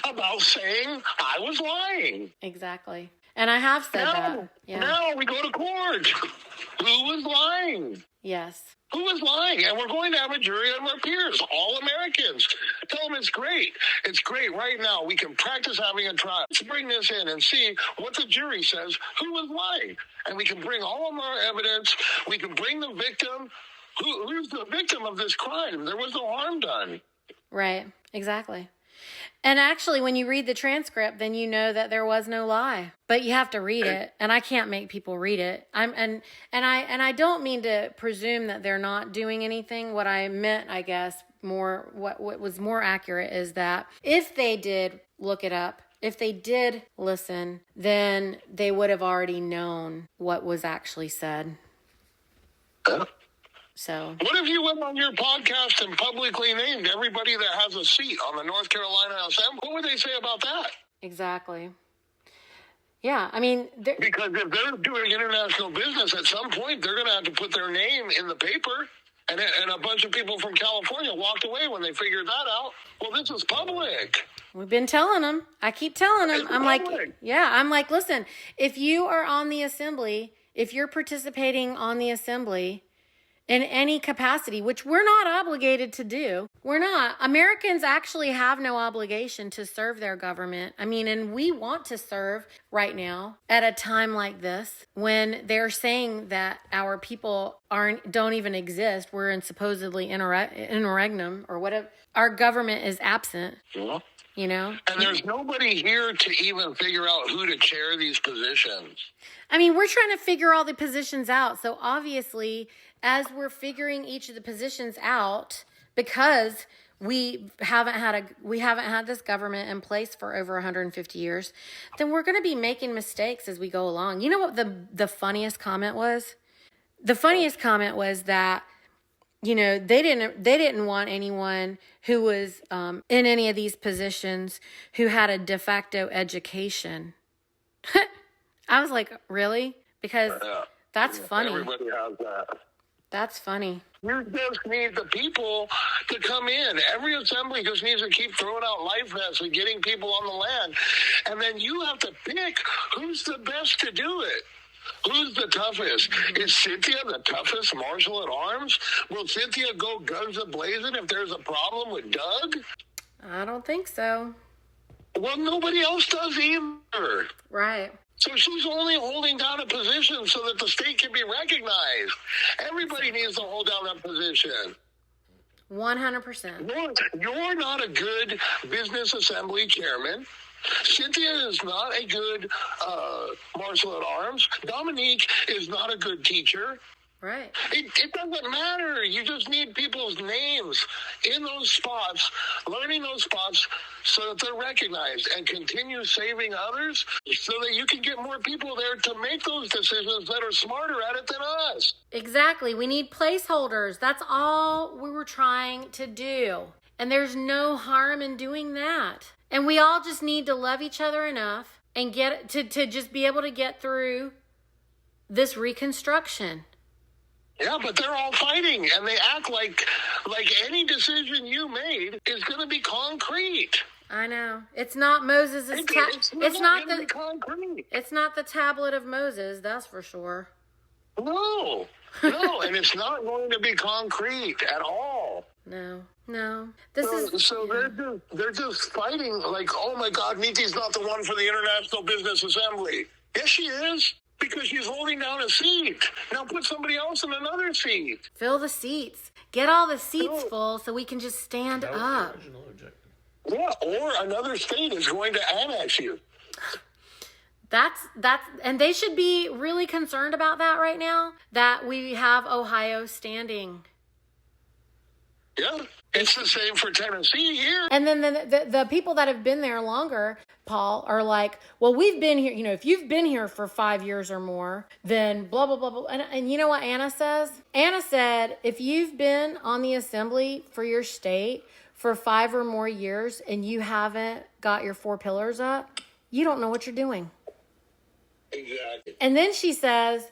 about saying I was lying. Exactly. And I have said that. Yeah. Now we go to court. Who was lying? Yes. Who was lying? And we're going to have a jury of our peers, all Americans. Tell them it's great. It's great right now. We can practice having a trial. Let's bring this in and see what the jury says. Who was lying? And we can bring all of our evidence. We can bring the victim. Who's the victim of this crime? There was no harm done. Right. Exactly. And actually, when you read the transcript, then you know that there was no lie. But you have to read it, and I can't make people read it. I don't mean to presume that they're not doing anything. What I meant, I guess, what was more accurate is that if they did look it up, if they did listen, then they would have already known what was actually said. So, what if you went on your podcast and publicly named everybody that has a seat on the North Carolina Assembly? What would they say about that? Exactly. Yeah, I mean... Because if they're doing international business, at some point, they're going to have to put their name in the paper. And a bunch of people from California walked away when they figured that out. Well, this is public. We've been telling them. I keep telling them. I'm like, listen, if you are on the assembly, if you're participating on the assembly... in any capacity, which we're not obligated to do. We're not. Americans actually have no obligation to serve their government. I mean, and we want to serve right now at a time like this when they're saying that our people don't even exist. We're in supposedly interregnum or whatever. Our government is absent. Yeah. You know? And there's nobody here to even figure out who to chair these positions. I mean, we're trying to figure all the positions out. So obviously, as we're figuring each of the positions out, because we haven't had this government in place for over 150 years, then we're going to be making mistakes as we go along. You know what the funniest comment was? The funniest comment was that, you know, they didn't want anyone who was in any of these positions who had a de facto education. I was like, really? Because that's funny. Everybody has that. That's funny. You just need the people to come in. Every assembly just needs to keep throwing out life vests and getting people on the land. And then you have to pick who's the best to do it. Who's the toughest? Is Cynthia the toughest marshal at arms? Will Cynthia go guns a-blazing if there's a problem with Doug? I don't think so. Well, nobody else does either. Right. So she's only holding down a position so that the state can be recognized. Everybody needs to hold down that position. 100%. You're not a good business assembly chairman. Cynthia is not a good marshal at arms. Dominique is not a good teacher. Right. It doesn't matter. You just need people's names in those spots, learning those spots so that they're recognized, and continue saving others so that you can get more people there to make those decisions that are smarter at it than us. Exactly. We need placeholders. That's all we were trying to do. And there's no harm in doing that. And we all just need to love each other enough and get to just be able to get through this reconstruction. Yeah, but they're all fighting, and they act like any decision you made is going to be concrete. I know. It's not Moses' it's not the tablet of Moses, that's for sure. No. No, and it's not going to be concrete at all. No. They're just fighting like, oh my God, Niti's not the one for the International Business Assembly. Yes, she is, because she's holding down a seat. Now put somebody else in another seat. Fill the seats. Get all the seats full so we can just stand up. Yeah, or another state is going to annex you. That's and they should be really concerned about that right now, that we have Ohio standing. Yeah, it's the same for Tennessee here. And then the people that have been there longer, Paul, are like, well, we've been here, if you've been here for 5 years or more, then blah, blah, blah, blah. And you know what Anna says? Anna said, if you've been on the assembly for your state for 5 or more years and you haven't got your 4 pillars up, you don't know what you're doing. Exactly. And then she says,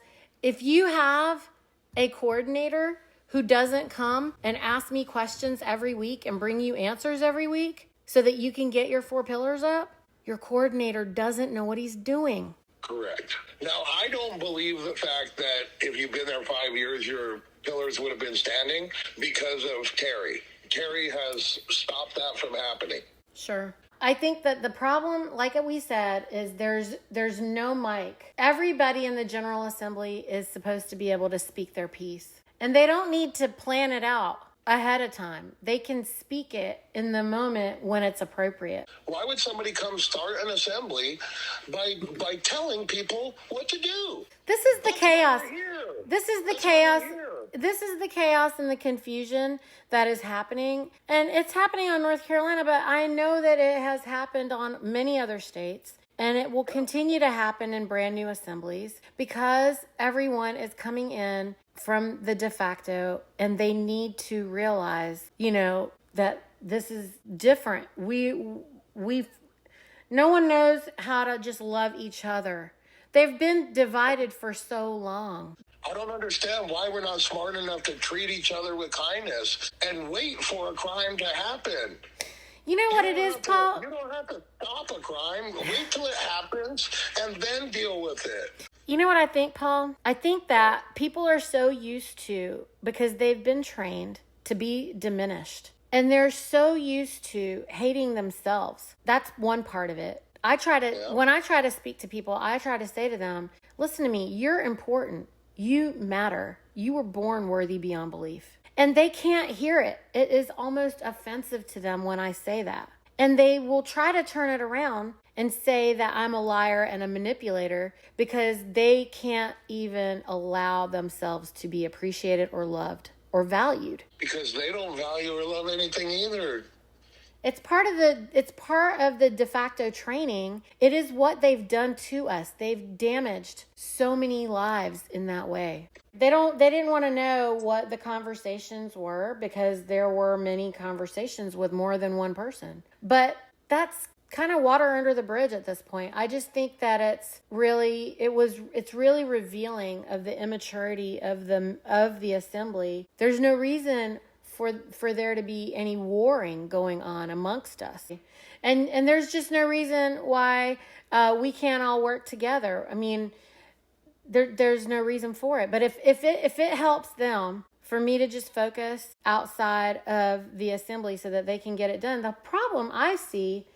if you have a coordinator who doesn't come and ask me questions every week and bring you answers every week so that you can get your 4 pillars up, your coordinator doesn't know what he's doing. Correct. Now, I don't believe the fact that if you've been there 5 years, your pillars would have been standing because of Terry. Terry has stopped that from happening. Sure. I think that the problem, like we said, is there's no mic. Everybody in the General Assembly is supposed to be able to speak their piece. And they don't need to plan it out ahead of time. They can speak it in the moment when it's appropriate. Why would somebody come start an assembly by telling people what to do? This is the chaos. This is the chaos. This is the chaos and the confusion that is happening. And it's happening on North Carolina, but I know that it has happened on many other states. And it will continue to happen in brand new assemblies because everyone is coming in from the de facto and they need to realize, that this is different. No one knows how to just love each other. They've been divided for so long. I don't understand why we're not smart enough to treat each other with kindness and wait for a crime to happen. You know what it is, Paul? You don't have to stop a crime. Wait till it happens and then deal with it. You know what I think, Paul? I think that people are so used to, because they've been trained to be diminished, and they're so used to hating themselves. That's one part of it. When I try to speak to people, I try to say to them, listen to me, you're important. You matter. You were born worthy beyond belief. And they can't hear it. It is almost offensive to them when I say that. And they will try to turn it around and say that I'm a liar and a manipulator because they can't even allow themselves to be appreciated or loved or valued. Because they don't value or love anything either. It's part of the de facto training. It is what they've done to us. They've damaged so many lives in that way. They didn't want to know what the conversations were because there were many conversations with more than one person. But that's kind of water under the bridge at this point. I just think that it's really revealing of the immaturity of the assembly. There's no reason for there to be any warring going on amongst us. And there's just no reason why we can't all work together. I mean, there's no reason for it. But if it helps them for me to just focus outside of the assembly so that they can get it done, the problem I see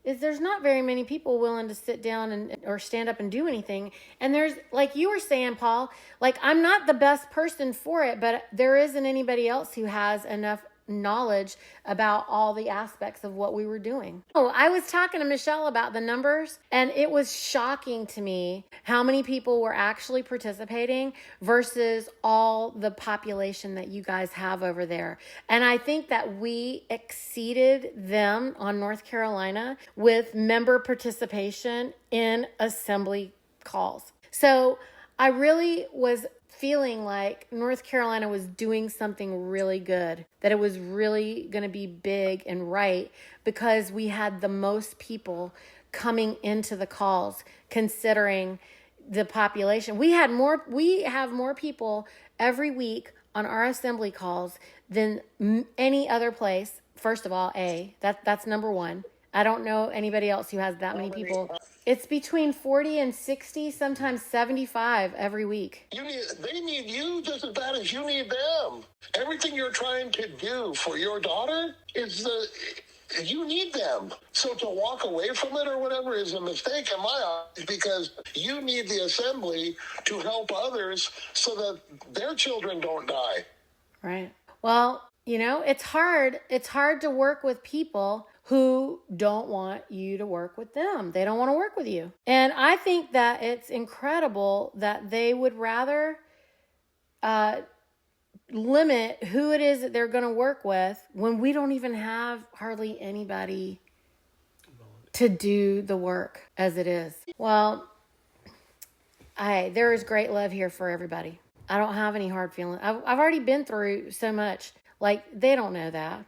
is there's not very many people willing to sit down or stand up and do anything. And there's, like you were saying, Paul, like I'm not the best person for it, but there isn't anybody else who has enough knowledge about all the aspects of what we were doing. Oh, I was talking to Michelle about the numbers, and it was shocking to me how many people were actually participating versus all the population that you guys have over there. And I think that we exceeded them on North Carolina with member participation in assembly calls. So I really was feeling like North Carolina was doing something really good, that it was really going to be big and right because we had the most people coming into the calls considering the population. We have more people every week on our assembly calls than any other place. First of all, that's number one. I don't know anybody else who has that many people. It's between 40 and 60, sometimes 75 every week. They need you just as bad as you need them. Everything you're trying to do for your daughter you need them. So to walk away from it or whatever is a mistake in my eyes, because you need the assembly to help others so that their children don't die. Right. Well, it's hard. It's hard to work with people who don't want you to work with them. They don't want to work with you. And I think that it's incredible that they would rather limit who it is that they're going to work with when we don't even have hardly anybody to do the work as it is. Well, there is great love here for everybody. I don't have any hard feelings. I've already been through so much. Like, they don't know that.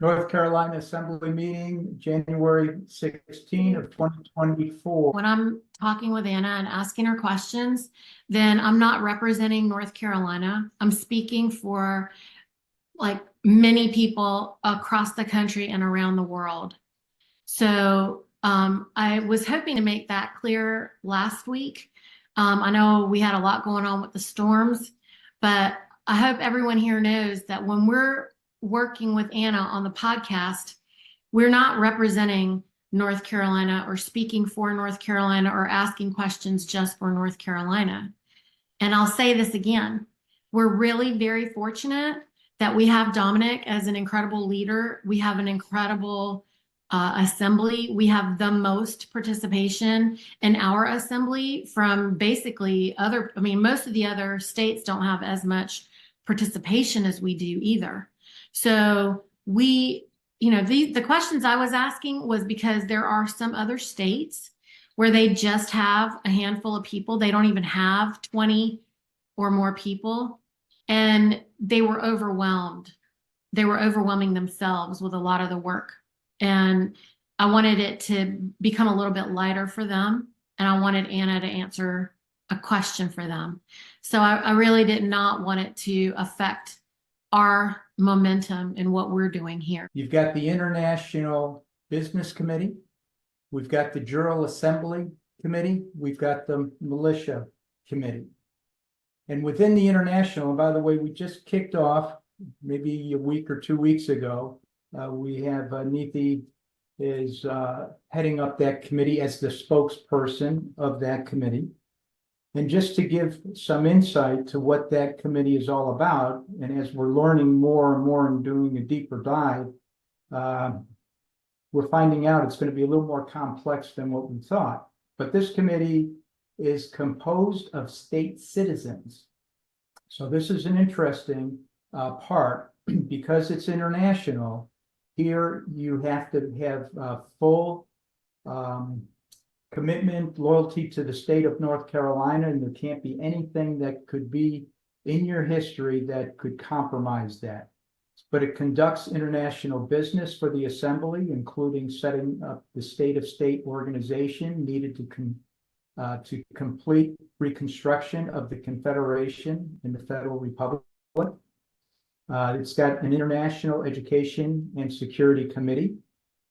North Carolina Assembly meeting, January 16 of 2024. When I'm talking with Anna and asking her questions, then I'm not representing North Carolina. I'm speaking for like many people across the country and around the world. So I was hoping to make that clear last week. I know we had a lot going on with the storms, but I hope everyone here knows that when we're working with Anna on the podcast, we're not representing North Carolina or speaking for North Carolina or asking questions just for North Carolina. And I'll say this again, we're really very fortunate that we have Dominic as an incredible leader. We have an incredible assembly. We have the most participation in our assembly from basically most of the other states don't have as much participation as we do either. So the questions I was asking was because there are some other states where they just have a handful of people. They don't even have 20 or more people. And they were overwhelmed. They were overwhelming themselves with a lot of the work. And I wanted it to become a little bit lighter for them. And I wanted Anna to answer a question for them. So I really did not want it to affect our momentum in what we're doing here. You've got the International Business Committee. We've got the General Assembly Committee. We've got the Militia Committee. And within the international, and by the way, we just kicked off maybe a week or 2 weeks ago. We have Neethi is heading up that committee as the spokesperson of that committee. And just to give some insight to what that committee is all about, and as we're learning more and more and doing a deeper dive, we're finding out it's going to be a little more complex than what we thought. But this committee is composed of state citizens. So this is an interesting part because it's international. Here you have to have full commitment, loyalty to the state of North Carolina, and there can't be anything that could be in your history that could compromise that. But it conducts international business for the assembly, including setting up the state of state organization needed to complete reconstruction of the Confederation in the Federal Republic. It's got an International Education and Security Committee,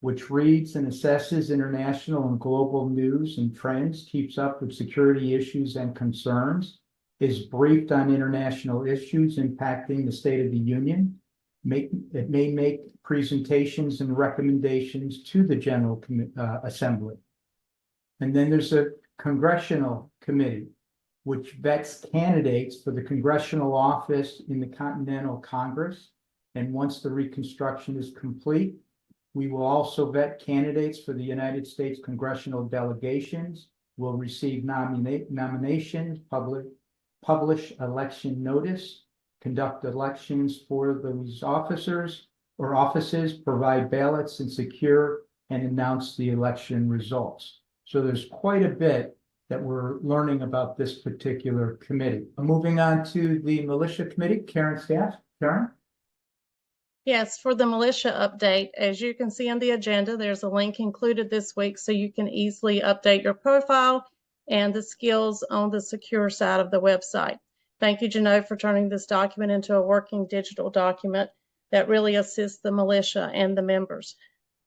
which reads and assesses international and global news and trends, keeps up with security issues and concerns, is briefed on international issues impacting the State of the Union. It may make presentations and recommendations to the General Assembly. And then there's a Congressional Committee, which vets candidates for the congressional office in the Continental Congress. And once the reconstruction is complete, we will also vet candidates for the United States congressional delegations, will receive nominations, publish election notice, conduct elections for those officers or offices, provide ballots and secure and announce the election results. So there's quite a bit that we're learning about this particular committee. Moving on to the Militia Committee, Karen Staff. Karen? Yes, for the militia update, as you can see on the agenda, there's a link included this week so you can easily update your profile and the skills on the secure side of the website. Thank you, Janelle, for turning this document into a working digital document. that really assist the militia and the members.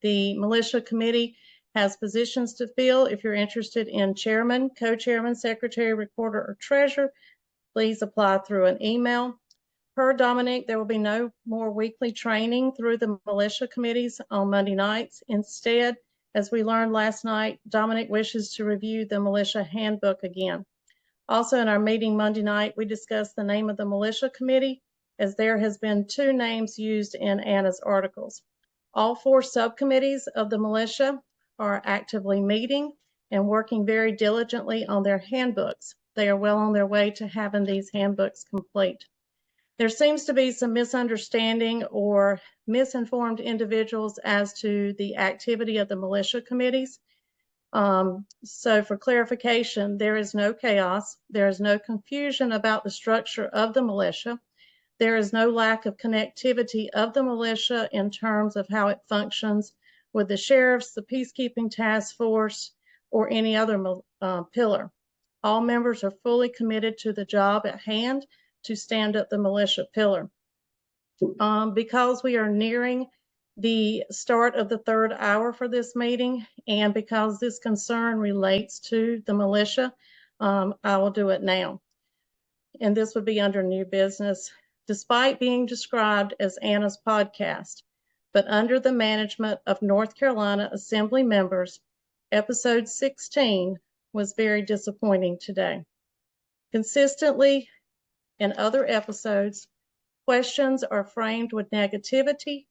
The militia committee has positions to fill. If you're interested in chairman, co-chairman, secretary, recorder, or treasurer, please apply through an email. Per Dominic, there will be no more weekly training through the militia committees on Monday nights. Instead, as we learned last night, Dominic wishes to review the militia handbook again. Also, in our meeting Monday night, we discussed the name of the militia committee, as there has been 2 names used in Anna's articles. All 4 subcommittees of the militia are actively meeting and working very diligently on their handbooks. They are well on their way to having these handbooks complete. There seems to be some misunderstanding or misinformed individuals as to the activity of the militia committees. So for clarification, there is no chaos. There is no confusion about the structure of the militia. There is no lack of connectivity of the militia in terms of how it functions with the sheriffs, the peacekeeping task force, or any other pillar. All members are fully committed to the job at hand to stand up the militia pillar. Because we are nearing the start of the 3rd hour for this meeting, and because this concern relates to the militia, I will do it now. And this would be under new business, despite being described as Anna's podcast, but under the management of North Carolina Assembly members, episode 16 was very disappointing today. Consistently, in other episodes, questions are framed with negativity,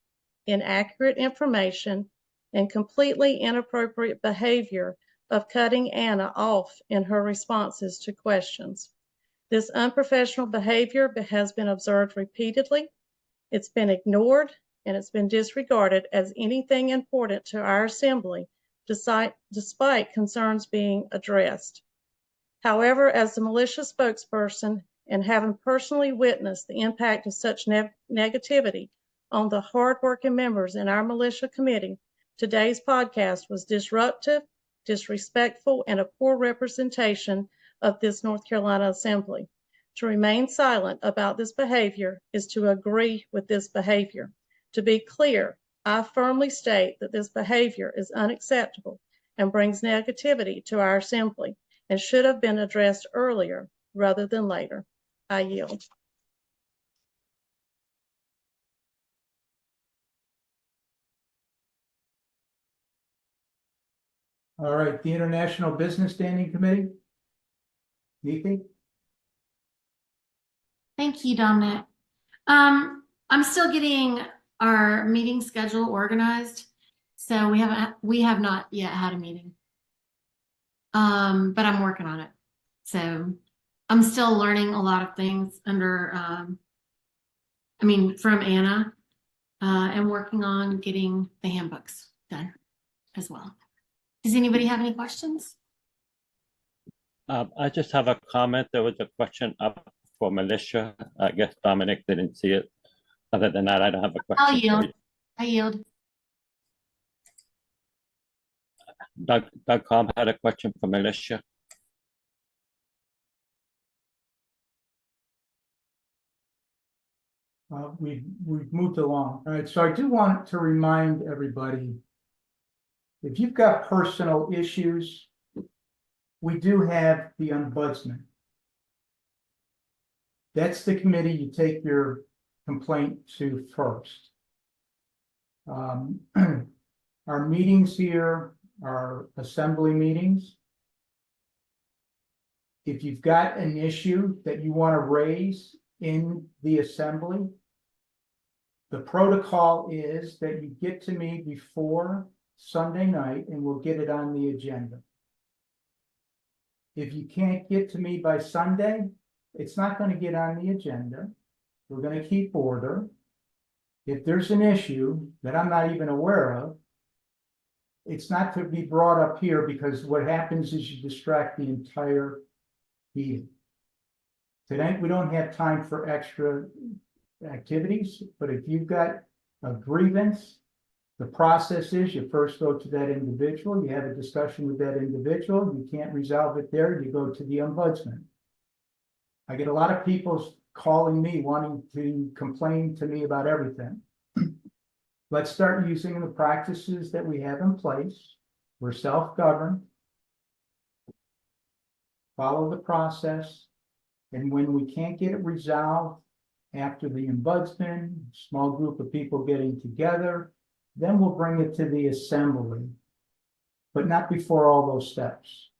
inaccurate information, and completely inappropriate behavior of cutting Anna off in her responses to questions. This unprofessional behavior has been observed repeatedly. It's been ignored, and it's been disregarded as anything important to our assembly, despite concerns being addressed. However, as the militia spokesperson, and having personally witnessed the impact of such negativity on the hardworking members in our militia committee, today's podcast was disruptive, disrespectful, and a poor representation of this North Carolina Assembly. To remain silent about this behavior is to agree with this behavior. To be clear, I firmly state that this behavior is unacceptable and brings negativity to our assembly and should have been addressed earlier rather than later. I yield. All right, the International Business Standing Committee. Neethi? Thank you, Dominic. I'm still getting our meeting schedule organized, so we have not yet had a meeting. But I'm working on it. So I'm still learning a lot of things from Anna, and working on getting the handbooks done as well. Does anybody have any questions? I just have a comment. There was a question up for militia. I guess Dominic didn't see it. Other than that, I don't have a question. I'll yield. I yield. Doug Cobb had a question for militia. We've moved along. All right, so I do want to remind everybody, if you've got personal issues, we do have the ombudsman. That's the committee you take your complaint to first. Our meetings here are assembly meetings. If you've got an issue that you want to raise in the assembly, the protocol is that you get to me before Sunday night and we'll get it on the agenda. If you can't get to me by Sunday, it's not going to get on the agenda. We're going to keep order. If there's an issue that I'm not even aware of, it's not to be brought up here, because what happens is you distract the entire meeting. Tonight, we don't have time for extra activities, but if you've got a grievance, the process is you first go to that individual, you have a discussion with that individual, you can't resolve it there, you go to the ombudsman. I get a lot of people calling me wanting to complain to me about everything. Let's start using the practices that we have in place. We're self-governed. Follow the process. And when we can't get it resolved after the ombudsman, small group of people getting together, then we'll bring it to the assembly, but not before all those steps.